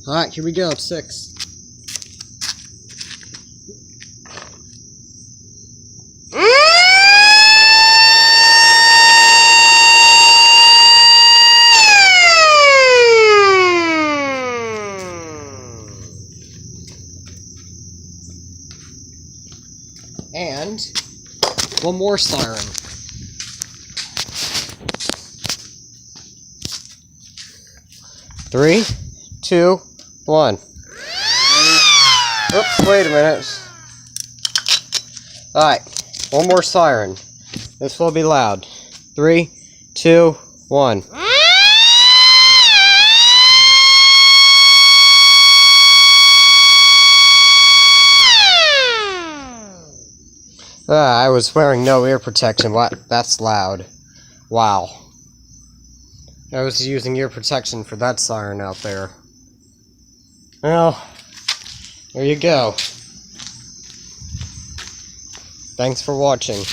Alright, here we go, 6. And one more siren. Three, 2, 1. Oops, wait a minute. Alright, one more siren. This will be loud. 3, 2, 1. I was wearing no ear protection. What? That's loud. Wow. I was using ear protection for that siren out there. Well, there you go. Thanks for watching.